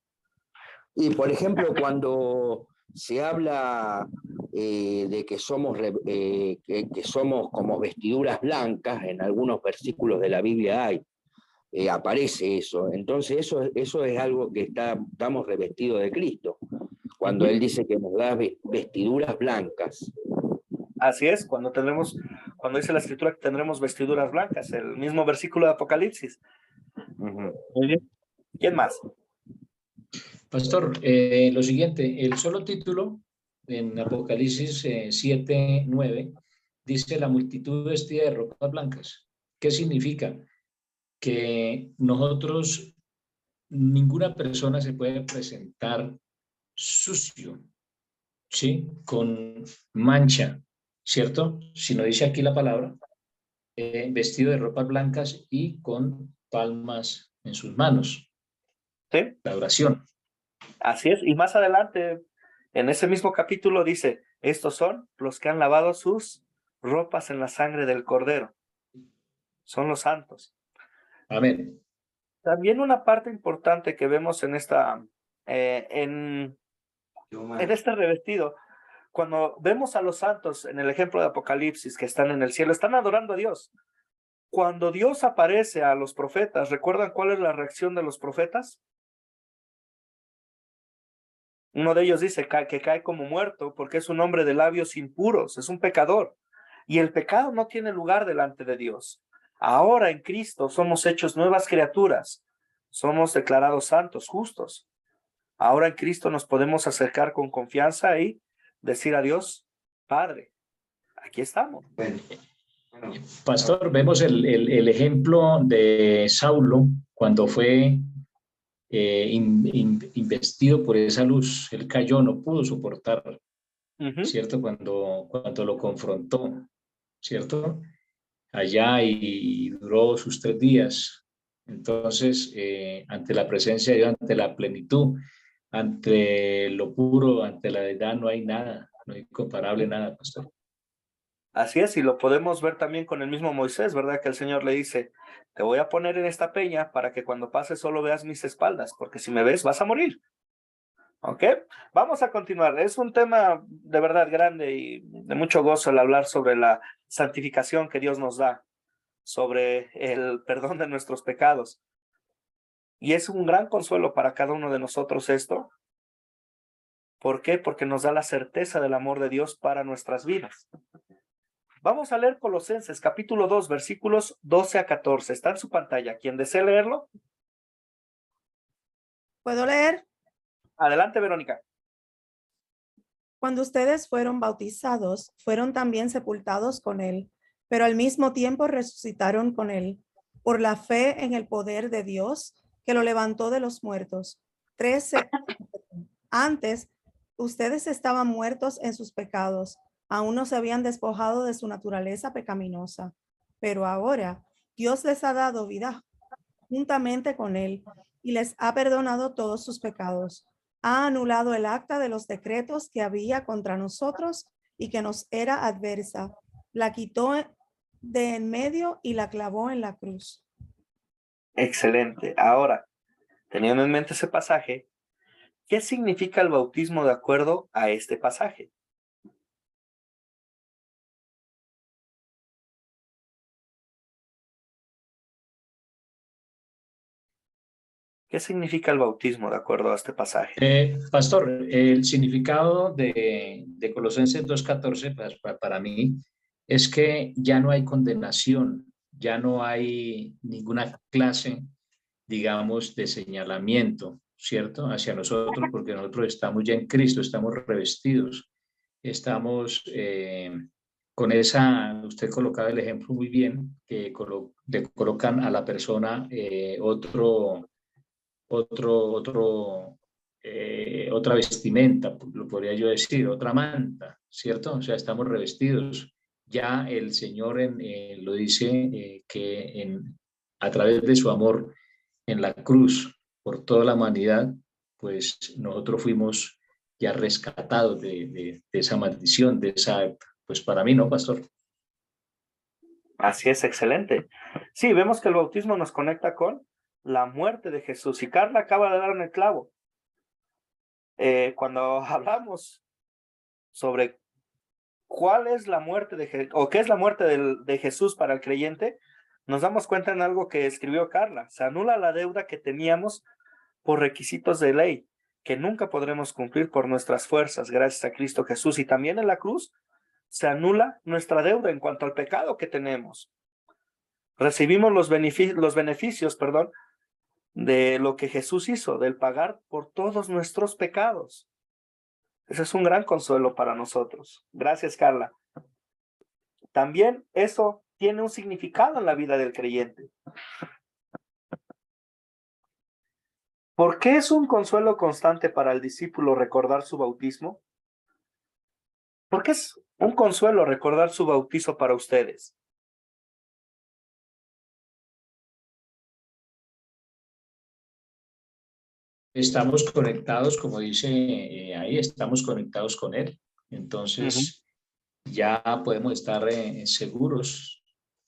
Y por ejemplo, cuando se habla de que somos como vestiduras blancas, en algunos versículos de la Biblia aparece eso. Entonces eso es algo que estamos revestidos de Cristo, cuando Él dice que nos da vestiduras blancas. Así es, cuando dice la Escritura que tendremos vestiduras blancas, el mismo versículo de Apocalipsis. Muy bien. ¿Quién más? Pastor, lo siguiente, el solo título en Apocalipsis 7:9 dice la multitud vestida de ropas blancas. ¿Qué significa? Que nosotros, ninguna persona se puede presentar sucio, ¿sí? Con mancha, ¿cierto? Si no dice aquí la palabra, vestido de ropas blancas y con palmas en sus manos. Sí. La oración. Así es, y más adelante, en ese mismo capítulo dice, estos son los que han lavado sus ropas en la sangre del Cordero. Son los santos. Amén. También una parte importante que vemos en este revestido, cuando vemos a los santos en el ejemplo de Apocalipsis que están en el cielo, están adorando a Dios. Cuando Dios aparece a los profetas, ¿recuerdan cuál es la reacción de los profetas? Uno de ellos dice que cae como muerto porque es un hombre de labios impuros, es un pecador. Y el pecado no tiene lugar delante de Dios. Ahora en Cristo somos hechos nuevas criaturas, somos declarados santos, justos. Ahora en Cristo nos podemos acercar con confianza y decir a Dios, Padre, aquí estamos. Pastor, vemos el ejemplo de Saulo cuando fue investido por esa luz. Él cayó, no pudo soportar, ¿cierto? Cuando lo confrontó, ¿cierto? Allá y duró sus 3 días. Entonces, ante la presencia de Dios, ante la plenitud, ante lo puro, ante la deidad, no hay nada, no hay comparable nada, pastor. Así es, y lo podemos ver también con el mismo Moisés, ¿verdad? Que el Señor le dice, te voy a poner en esta peña para que cuando pases solo veas mis espaldas, porque si me ves vas a morir. ¿Ok? Vamos a continuar. Es un tema de verdad grande y de mucho gozo el hablar sobre la santificación que Dios nos da, sobre el perdón de nuestros pecados. Y es un gran consuelo para cada uno de nosotros esto. ¿Por qué? Porque nos da la certeza del amor de Dios para nuestras vidas. Vamos a leer Colosenses capítulo 2, versículos 12 a 14. Está en su pantalla. ¿Quién desea leerlo? ¿Puedo leer? Adelante, Verónica. Cuando ustedes fueron bautizados, fueron también sepultados con él, pero al mismo tiempo resucitaron con él, por la fe en el poder de Dios, que lo levantó de los muertos. 13. Antes, ustedes estaban muertos en sus pecados, aún no se habían despojado de su naturaleza pecaminosa, pero ahora Dios les ha dado vida juntamente con él y les ha perdonado todos sus pecados. Ha anulado el acta de los decretos que había contra nosotros y que nos era adversa. La quitó de en medio y la clavó en la cruz. Excelente. Ahora, teniendo en mente ese pasaje, ¿qué significa el bautismo de acuerdo a este pasaje? ¿Qué significa el bautismo de acuerdo a este pasaje? Pastor, el significado de Colosenses 2:14 para mí es que ya no hay condenación, ya no hay ninguna clase, digamos, de señalamiento, ¿cierto? Hacia nosotros, porque nosotros estamos ya en Cristo, estamos revestidos, estamos con esa, usted colocaba el ejemplo muy bien, que le colocan a la persona otra vestimenta, lo podría yo decir, otra manta, ¿cierto? O sea, estamos revestidos. Ya el Señor lo dice a través de su amor en la cruz por toda la humanidad, pues nosotros fuimos ya rescatados de esa maldición, de esa, pues para mí, ¿no, pastor? Así es, excelente. Sí, vemos que el bautismo nos conecta con la muerte de Jesús. Y Carla acaba de dar en el clavo. Cuando hablamos sobre cuál es la muerte o qué es la muerte de Jesús para el creyente, nos damos cuenta en algo que escribió Carla. Se anula la deuda que teníamos por requisitos de ley, que nunca podremos cumplir por nuestras fuerzas, gracias a Cristo Jesús. Y también en la cruz se anula nuestra deuda en cuanto al pecado que tenemos. Recibimos los beneficios, de lo que Jesús hizo, del pagar por todos nuestros pecados. Ese es un gran consuelo para nosotros. Gracias, Carla. También eso tiene un significado en la vida del creyente. ¿Por qué es un consuelo constante para el discípulo recordar su bautismo? ¿Por qué es un consuelo recordar su bautizo para ustedes? Estamos conectados, como dice ahí, estamos conectados con Él. Entonces, ya podemos estar seguros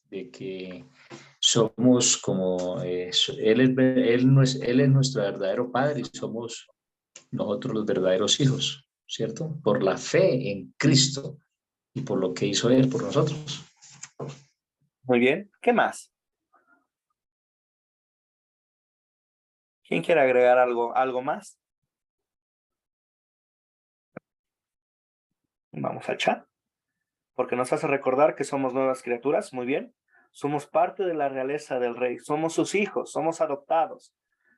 de que somos como Él es nuestro verdadero Padre y somos nosotros los verdaderos hijos, ¿cierto? Por la fe en Cristo y por lo que hizo Él por nosotros. Muy bien. ¿Qué más? ¿Quién quiere agregar algo más? Vamos al chat. Porque nos hace recordar que somos nuevas criaturas. Muy bien. Somos parte de la realeza del Rey. Somos sus hijos. Somos adoptados.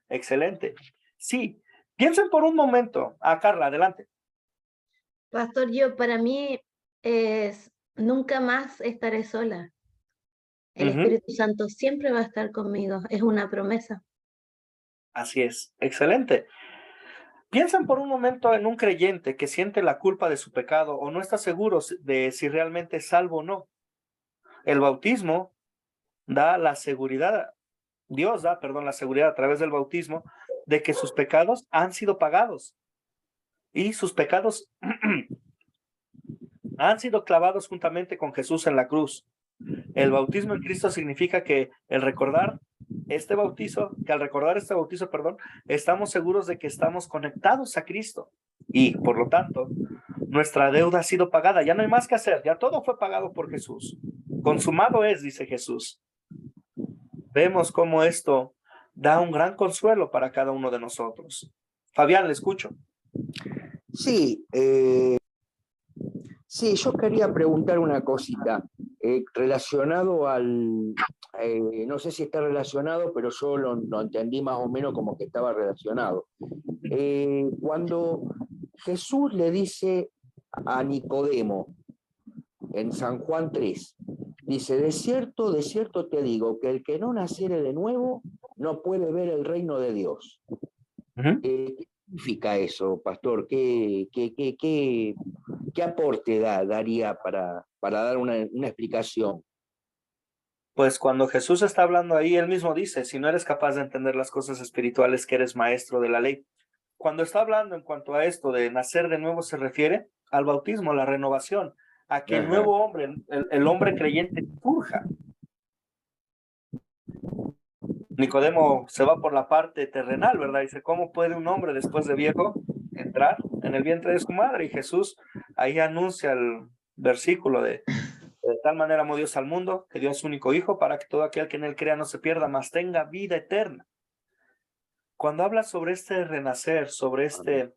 Excelente. Sí. Piensen por un momento. Carla, adelante. Pastor, para mí es nunca más estaré sola. El Espíritu Santo siempre va a estar conmigo. Es una promesa. Así es. Excelente. Piensen por un momento en un creyente que siente la culpa de su pecado o no está seguro de si realmente es salvo o no. El bautismo da la seguridad, Dios da, la seguridad a través del bautismo de que sus pecados han sido pagados y sus pecados han sido clavados juntamente con Jesús en la cruz. El bautismo en Cristo significa que al recordar este bautizo, estamos seguros de que estamos conectados a Cristo y por lo tanto nuestra deuda ha sido pagada. Ya no hay más que hacer, ya todo fue pagado por Jesús. Consumado es, dice Jesús. Vemos cómo esto da un gran consuelo para cada uno de nosotros. Fabián, le escucho. Sí, sí, yo quería preguntar una cosita relacionado no sé si está relacionado, pero yo lo entendí más o menos como que estaba relacionado. Cuando Jesús le dice a Nicodemo en San Juan 3, dice, de cierto te digo, que el que no naciere de nuevo no puede ver el reino de Dios. ¿Qué significa eso, pastor? ¿Qué aporte daría para dar una explicación? Pues cuando Jesús está hablando ahí, él mismo dice, si no eres capaz de entender las cosas espirituales, que eres maestro de la ley. Cuando está hablando en cuanto a esto de nacer de nuevo, se refiere al bautismo, a la renovación, a que el Ajá. nuevo hombre, el hombre creyente, surja. Nicodemo se va por la parte terrenal, ¿verdad? Dice, ¿cómo puede un hombre después de viejo entrar en el vientre de su madre? Y Jesús ahí anuncia el versículo de tal manera amó Dios al mundo, que dio a su único hijo, para que todo aquel que en él crea no se pierda, mas tenga vida eterna. Cuando habla sobre este renacer, sobre esta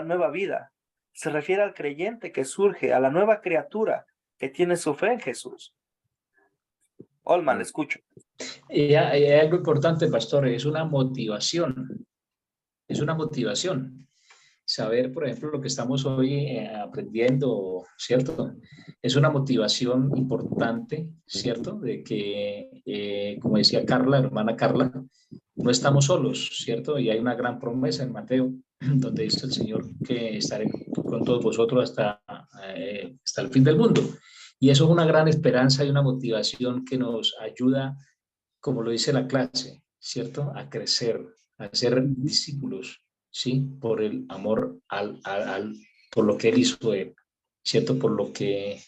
nueva vida, se refiere al creyente que surge, a la nueva criatura que tiene su fe en Jesús. Olman, le escucho. Y hay algo importante, pastor, es una motivación. Es una motivación. Saber, por ejemplo, lo que estamos hoy aprendiendo, ¿cierto? Es una motivación importante, ¿cierto? De que, como decía Carla, hermana Carla, no estamos solos, ¿cierto? Y hay una gran promesa en Mateo, donde dice el Señor que estaré con todos vosotros hasta el fin del mundo. Y eso es una gran esperanza y una motivación que nos ayuda, como lo dice la clase, ¿cierto? A crecer, a ser discípulos, ¿sí? Por el amor por lo que Él hizo, ¿cierto? Por lo que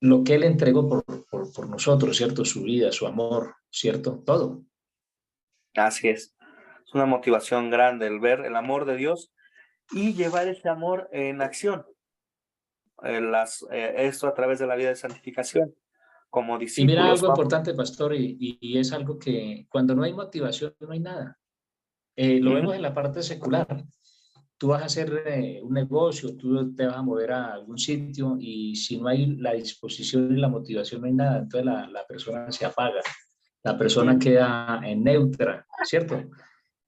Él entregó por nosotros, ¿cierto? Su vida, su amor, ¿cierto? Todo. Así es. Es una motivación grande el ver el amor de Dios y llevar ese amor en acción. Esto a través de la vida de santificación. Como Y mira discípulos. algo importante, pastor, y es algo que cuando no hay motivación no hay nada. Lo vemos en la parte secular. Tú vas a hacer un negocio, tú te vas a mover a algún sitio y si no hay la disposición y la motivación no hay nada, entonces la persona se apaga, la persona queda en neutra, ¿cierto?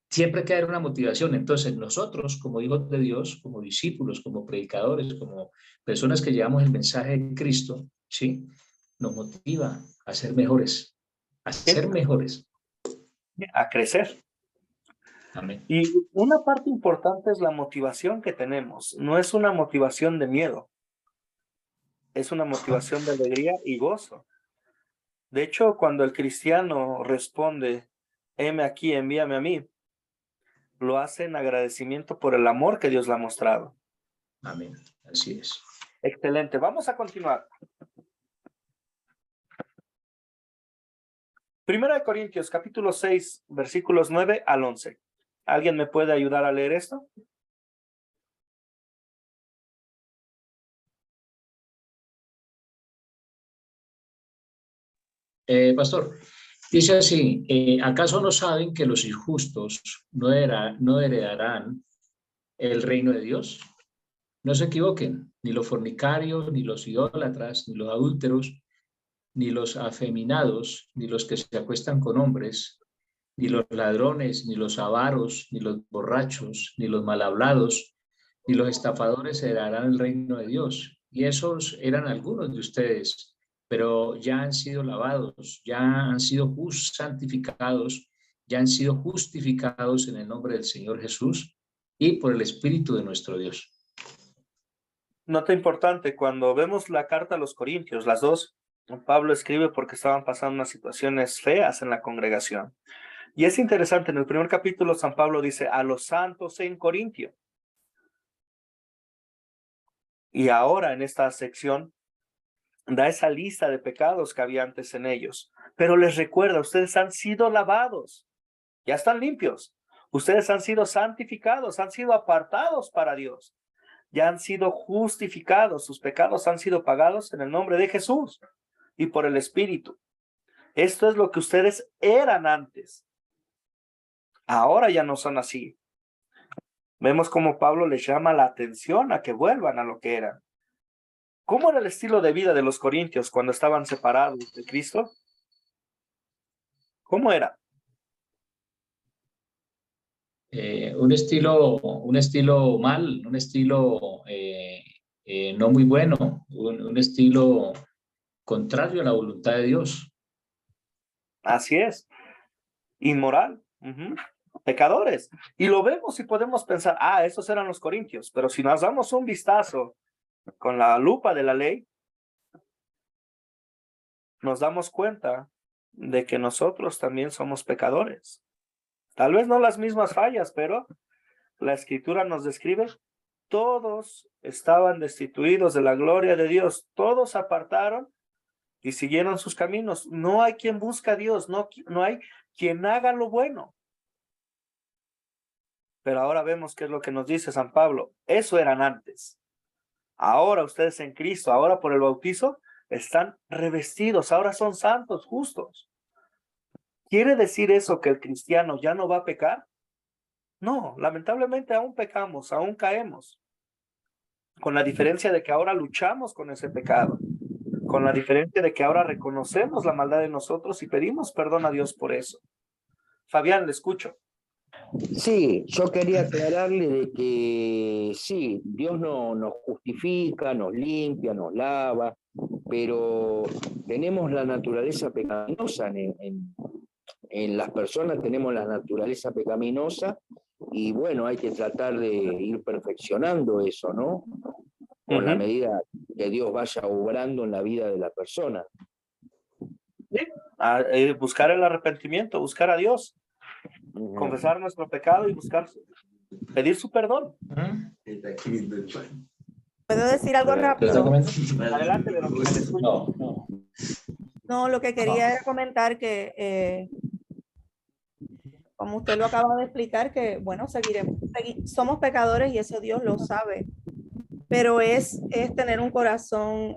Siempre hay que haber una motivación. Entonces nosotros como hijos de Dios, como discípulos, como predicadores, como personas que llevamos el mensaje de Cristo, ¿sí? Nos motiva a ser mejores, a ser mejores. A crecer. Amén. Y una parte importante es la motivación que tenemos. No es una motivación de miedo. Es una motivación de alegría y gozo. De hecho, cuando el cristiano responde, heme aquí, envíame a mí, lo hace en agradecimiento por el amor que Dios le ha mostrado. Amén. Así es. Excelente. Vamos a continuar. Primera de Corintios, capítulo 6, versículos 9 al 11. ¿Alguien me puede ayudar a leer esto? Pastor, dice así, ¿acaso no saben que los injustos no heredarán el reino de Dios? No se equivoquen, ni los fornicarios, ni los idólatras, ni los adúlteros, ni los afeminados, ni los que se acuestan con hombres, ni los ladrones, ni los avaros, ni los borrachos, ni los malhablados, ni los estafadores heredarán el reino de Dios. Y esos eran algunos de ustedes, pero ya han sido lavados, ya han sido santificados, ya han sido justificados en el nombre del Señor Jesús y por el Espíritu de nuestro Dios. Nota importante, cuando vemos la carta a los Corintios, las dos, Pablo escribe porque estaban pasando unas situaciones feas en la congregación. Y es interesante, en el primer capítulo San Pablo dice, a los santos en Corintio. Y ahora en esta sección da esa lista de pecados que había antes en ellos. Pero les recuerda, ustedes han sido lavados, ya están limpios. Ustedes han sido santificados, han sido apartados para Dios. Ya han sido justificados, sus pecados han sido pagados en el nombre de Jesús y por el Espíritu. Esto es lo que ustedes eran antes. Ahora ya no son así. Vemos cómo Pablo les llama la atención a que vuelvan a lo que eran. ¿Cómo era el estilo de vida de los corintios cuando estaban separados de Cristo? ¿Cómo era? Un estilo mal, un estilo no muy bueno, un estilo contrario a la voluntad de Dios. Así es. Inmoral. Pecadores. Y lo vemos y podemos pensar, esos eran los corintios. Pero si nos damos un vistazo con la lupa de la ley, nos damos cuenta de que nosotros también somos pecadores. Tal vez no las mismas fallas, pero la Escritura nos describe todos estaban destituidos de la gloria de Dios, todos se apartaron y siguieron sus caminos. No hay quien busque a Dios, no hay quien haga lo bueno. Pero ahora vemos qué es lo que nos dice San Pablo. Eso eran antes. Ahora ustedes en Cristo, ahora por el bautizo, están revestidos, ahora son santos, justos. ¿Quiere decir eso que el cristiano ya no va a pecar? No, lamentablemente aún pecamos, aún caemos. Con la diferencia de que ahora luchamos con ese pecado. Con la diferencia de que ahora reconocemos la maldad de nosotros y pedimos perdón a Dios por eso. Fabián, le escucho. Sí, yo quería aclararle de que sí, Dios nos justifica, nos limpia, nos lava, pero tenemos la naturaleza pecaminosa en las personas, tenemos la naturaleza pecaminosa y bueno, hay que tratar de ir perfeccionando eso, ¿no? Con la medida que Dios vaya obrando en la vida de la persona. Sí, buscar el arrepentimiento, buscar a Dios. Confesar nuestro pecado y pedir su perdón. ¿Puedo decir algo rápido? Adelante, Verónica, le escucho. No, lo que quería era comentar que, como usted lo acaba de explicar, que bueno, somos pecadores y eso Dios lo sabe, pero es tener un corazón,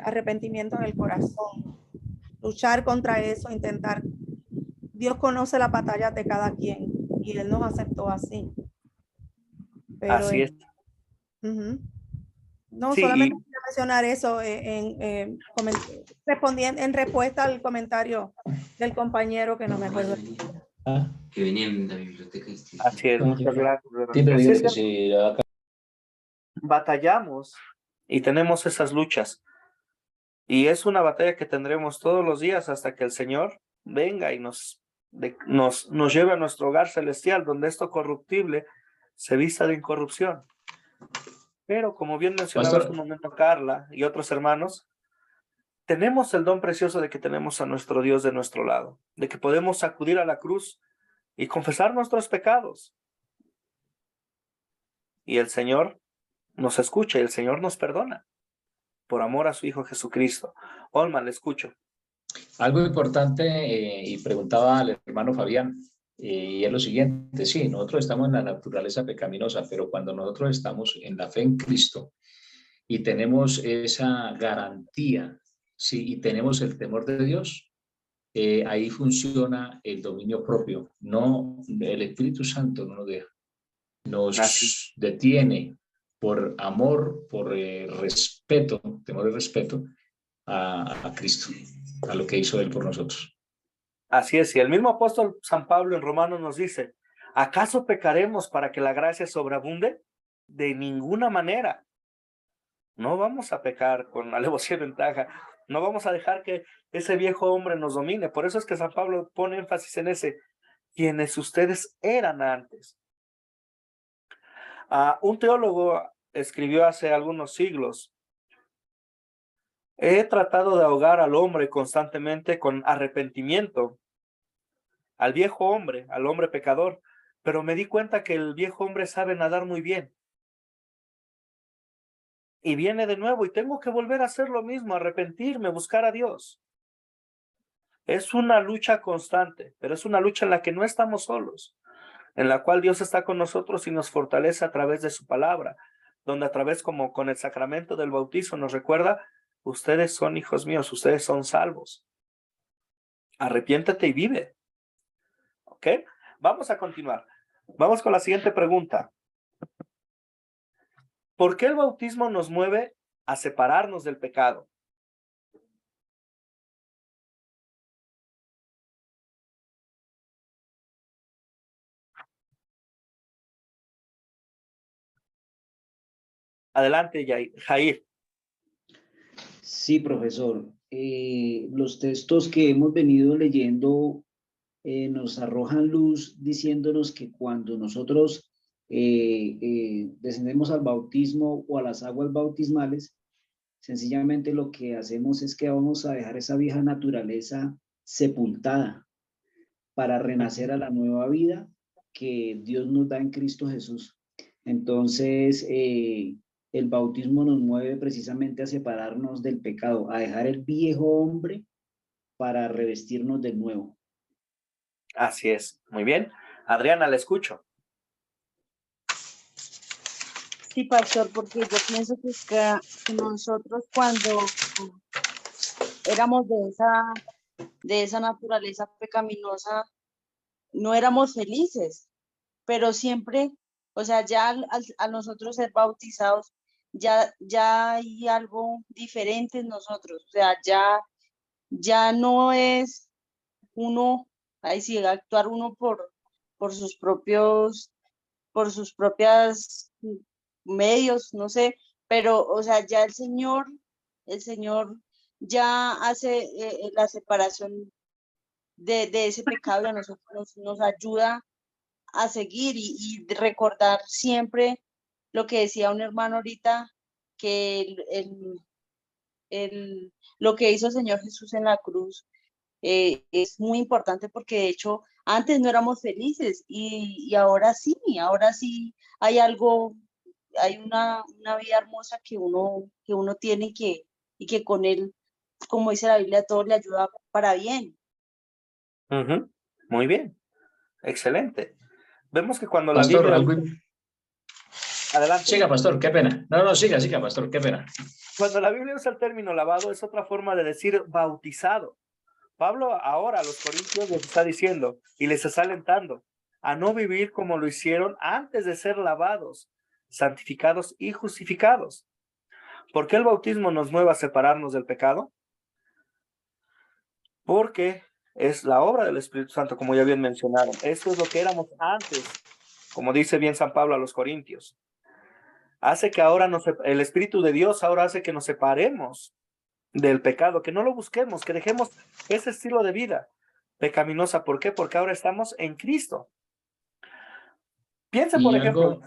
arrepentimiento en el corazón, luchar contra eso, intentar. Dios conoce las batallas de cada quien y Él nos aceptó así. Pero así es. No, sí, solamente quería mencionar eso respondiendo en respuesta al comentario del compañero que no me acuerdo. Que venía en la biblioteca. Así es, muchas gracias. Batallamos y tenemos esas luchas. Y es una batalla que tendremos todos los días hasta que el Señor venga y nos lleve a nuestro hogar celestial, donde esto corruptible se vista de incorrupción. Pero como bien mencionaba hace un momento Carla y otros hermanos, tenemos el don precioso de que tenemos a nuestro Dios de nuestro lado, de que podemos acudir a la cruz y confesar nuestros pecados. Y el Señor nos escucha y el Señor nos perdona por amor a su Hijo Jesucristo. Olman, le escucho. Algo importante, y preguntaba al hermano Fabián, y es lo siguiente: sí, nosotros estamos en la naturaleza pecaminosa, pero cuando nosotros estamos en la fe en Cristo y tenemos esa garantía, sí, y tenemos el temor de Dios, ahí funciona el dominio propio. No, el Espíritu Santo no nos deja, nos detiene por amor, por respeto, temor y respeto a Cristo, a lo que hizo Él por nosotros. Así es, y el mismo apóstol San Pablo en Romanos nos dice: ¿acaso pecaremos para que la gracia sobreabunde? De ninguna manera. No vamos a pecar con alevosía y ventaja. No vamos a dejar que ese viejo hombre nos domine. Por eso es que San Pablo pone énfasis en ese: quienes ustedes eran antes. Un teólogo escribió hace algunos siglos: he tratado de ahogar al hombre constantemente con arrepentimiento, al viejo hombre, al hombre pecador, pero me di cuenta que el viejo hombre sabe nadar muy bien. Y viene de nuevo y tengo que volver a hacer lo mismo, arrepentirme, buscar a Dios. Es una lucha constante, pero es una lucha en la que no estamos solos, en la cual Dios está con nosotros y nos fortalece a través de su palabra, donde a través, como con el sacramento del bautizo, nos recuerda: ustedes son hijos míos, ustedes son salvos. Arrepiéntete y vive. ¿Ok? Vamos a continuar. Vamos con la siguiente pregunta. ¿Por qué el bautismo nos mueve a separarnos del pecado? Adelante, Jair. Sí, profesor. Los textos que hemos venido leyendo nos arrojan luz diciéndonos que cuando nosotros descendemos al bautismo o a las aguas bautismales, sencillamente lo que hacemos es que vamos a dejar esa vieja naturaleza sepultada para renacer a la nueva vida que Dios nos da en Cristo Jesús. Entonces, el bautismo nos mueve precisamente a separarnos del pecado, a dejar el viejo hombre para revestirnos del nuevo. Así es. Muy bien. Adriana, la escucho. Sí, pastor, porque yo pienso que nosotros cuando éramos de esa naturaleza pecaminosa, no éramos felices, pero siempre, o sea, ya a nosotros ser bautizados, ya hay algo diferente en nosotros, o sea, ya no es uno, ahí sí, actuar uno por sus propias medios, no sé, pero, o sea, ya el Señor ya hace la separación de ese pecado y a nosotros nos ayuda a seguir y recordar siempre lo que decía un hermano ahorita, que lo que hizo el Señor Jesús en la cruz es muy importante porque de hecho antes no éramos felices y ahora sí hay algo, hay una vida hermosa que uno tiene y que con él, como dice la Biblia, todo le ayuda para bien. Ujú. Muy bien. Excelente. Vemos que cuando la Pastor, Biblia... algo... Adelante. Siga, pastor, qué pena. No, siga, pastor, qué pena. Cuando la Biblia usa el término lavado, es otra forma de decir bautizado. Pablo ahora a los corintios les está diciendo y les está alentando a no vivir como lo hicieron antes de ser lavados, santificados y justificados. ¿Por qué el bautismo nos mueve a separarnos del pecado? Porque es la obra del Espíritu Santo, como ya bien mencionaron. Esto es lo que éramos antes, como dice bien San Pablo a los corintios. Hace que ahora el Espíritu de Dios ahora hace que nos separemos del pecado, que no lo busquemos, que dejemos ese estilo de vida pecaminosa. ¿Por qué? Porque ahora estamos en Cristo. Piensa, por Y ejemplo.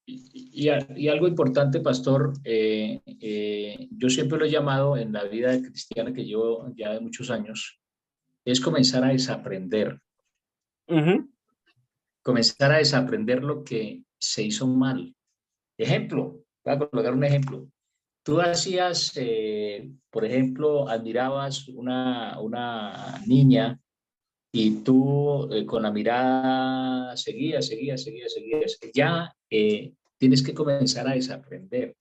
y algo importante, pastor, yo siempre lo he llamado en la vida cristiana que llevo ya de muchos años, es comenzar a desaprender. Comenzar a desaprender lo que se hizo mal. Ejemplo, voy a colocar un ejemplo. Tú hacías, por ejemplo, admirabas una niña y tú con la mirada seguías. Ya tienes que comenzar a desaprender,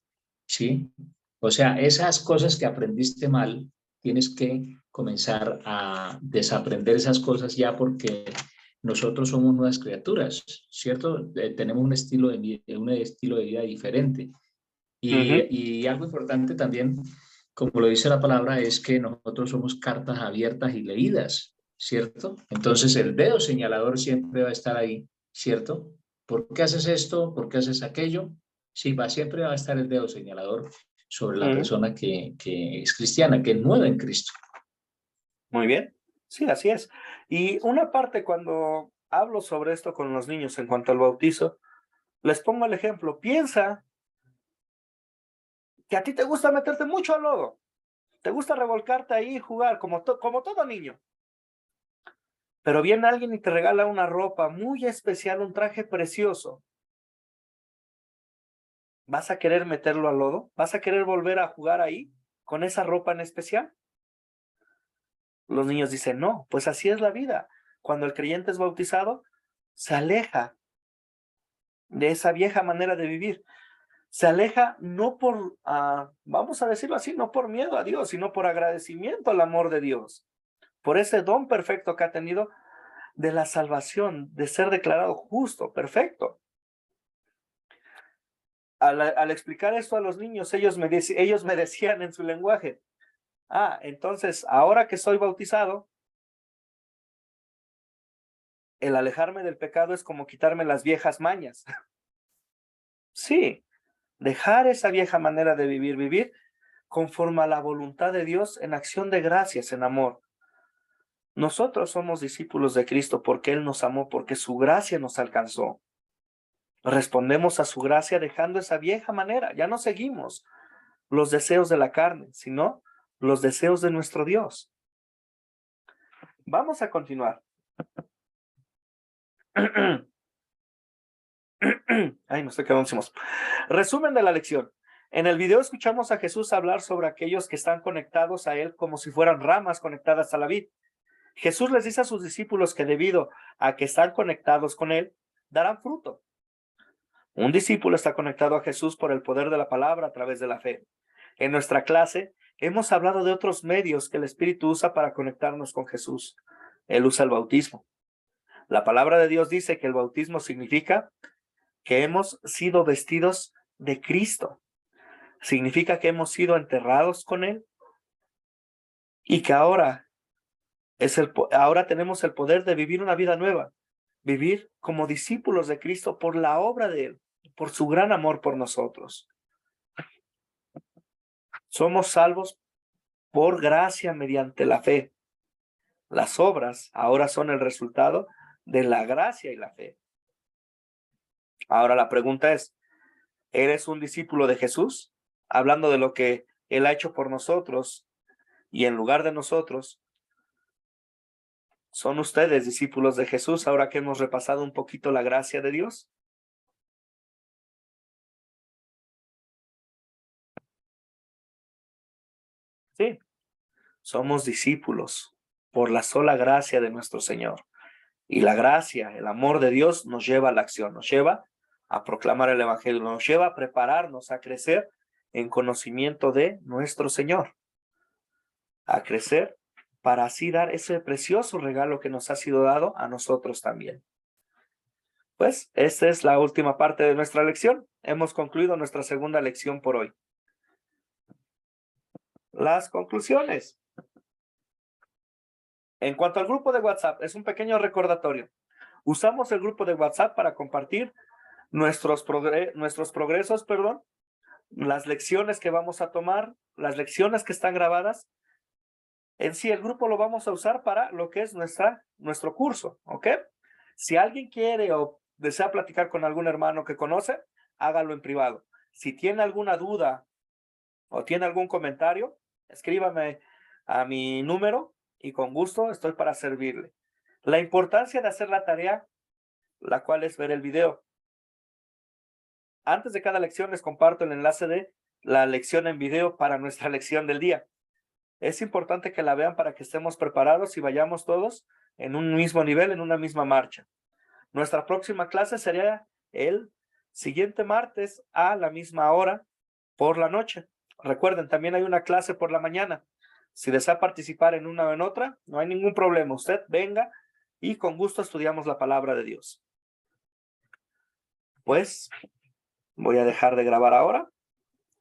¿sí? O sea, esas cosas que aprendiste mal, tienes que comenzar a desaprender esas cosas ya porque nosotros somos nuevas criaturas, ¿cierto? Tenemos un estilo de vida diferente. Y algo importante también, como lo dice la palabra, es que nosotros somos cartas abiertas y leídas, ¿cierto? Entonces el dedo señalador siempre va a estar ahí, ¿cierto? ¿Por qué haces esto? ¿Por qué haces aquello? Sí, siempre va a estar el dedo señalador sobre la persona que es cristiana, que es nueva en Cristo. Muy bien, sí, así es. Y una parte cuando hablo sobre esto con los niños en cuanto al bautizo, les pongo el ejemplo. Piensa que a ti te gusta meterte mucho al lodo, te gusta revolcarte ahí y jugar como todo niño. Pero viene alguien y te regala una ropa muy especial, un traje precioso. ¿Vas a querer meterlo al lodo? ¿Vas a querer volver a jugar ahí con esa ropa en especial? Los niños dicen, no, pues así es la vida. Cuando el creyente es bautizado, se aleja de esa vieja manera de vivir. Se aleja no por, vamos a decirlo así, no por miedo a Dios, sino por agradecimiento al amor de Dios, por ese don perfecto que ha tenido de la salvación, de ser declarado justo, perfecto. Al explicar esto a los niños, ellos me decían en su lenguaje, entonces ahora que soy bautizado, el alejarme del pecado es como quitarme las viejas mañas. Sí, dejar esa vieja manera de vivir conforme a la voluntad de Dios en acción de gracias, en amor. Nosotros somos discípulos de Cristo porque Él nos amó, porque su gracia nos alcanzó. Respondemos a su gracia dejando esa vieja manera. Ya no seguimos los deseos de la carne, sino los deseos de nuestro Dios. Vamos a continuar. Ay, me estoy quedando sin voz. Resumen de la lección. En el video escuchamos a Jesús hablar sobre aquellos que están conectados a Él como si fueran ramas conectadas a la vid. Jesús les dice a sus discípulos que debido a que están conectados con Él, darán fruto. Un discípulo está conectado a Jesús por el poder de la palabra a través de la fe. En nuestra clase hemos hablado de otros medios que el Espíritu usa para conectarnos con Jesús. Él usa el bautismo. La palabra de Dios dice que el bautismo significa que hemos sido vestidos de Cristo. Significa que hemos sido enterrados con Él y que ahora tenemos el poder de vivir una vida nueva, vivir como discípulos de Cristo por la obra de Él, por su gran amor por nosotros. Somos salvos por gracia mediante la fe. Las obras ahora son el resultado de la gracia y la fe. Ahora la pregunta es, ¿eres un discípulo de Jesús? Hablando de lo que Él ha hecho por nosotros y en lugar de nosotros, ¿son ustedes discípulos de Jesús ahora que hemos repasado un poquito la gracia de Dios? Sí, somos discípulos por la sola gracia de nuestro Señor. Y la gracia, el amor de Dios nos lleva a la acción, nos lleva a proclamar el Evangelio, nos lleva a prepararnos, a crecer en conocimiento de nuestro Señor, a crecer para así dar ese precioso regalo que nos ha sido dado a nosotros también. Pues esta es la última parte de nuestra lección. Hemos concluido nuestra segunda lección por hoy. Las conclusiones. En cuanto al grupo de WhatsApp, es un pequeño recordatorio. Usamos el grupo de WhatsApp para compartir nuestros progresos, las lecciones que vamos a tomar, las lecciones que están grabadas. En sí, el grupo lo vamos a usar para lo que es nuestro curso, ¿ok? Si alguien quiere o desea platicar con algún hermano que conoce, hágalo en privado. Si tiene alguna duda o tiene algún comentario, escríbame a mi número y con gusto estoy para servirle. La importancia de hacer la tarea, la cual es ver el video. Antes de cada lección les comparto el enlace de la lección en video para nuestra lección del día. Es importante que la vean para que estemos preparados y vayamos todos en un mismo nivel, en una misma marcha. Nuestra próxima clase sería el siguiente martes a la misma hora por la noche. Recuerden, también hay una clase por la mañana. Si desea participar en una o en otra, no hay ningún problema. Usted venga y con gusto estudiamos la palabra de Dios. Pues voy a dejar de grabar ahora.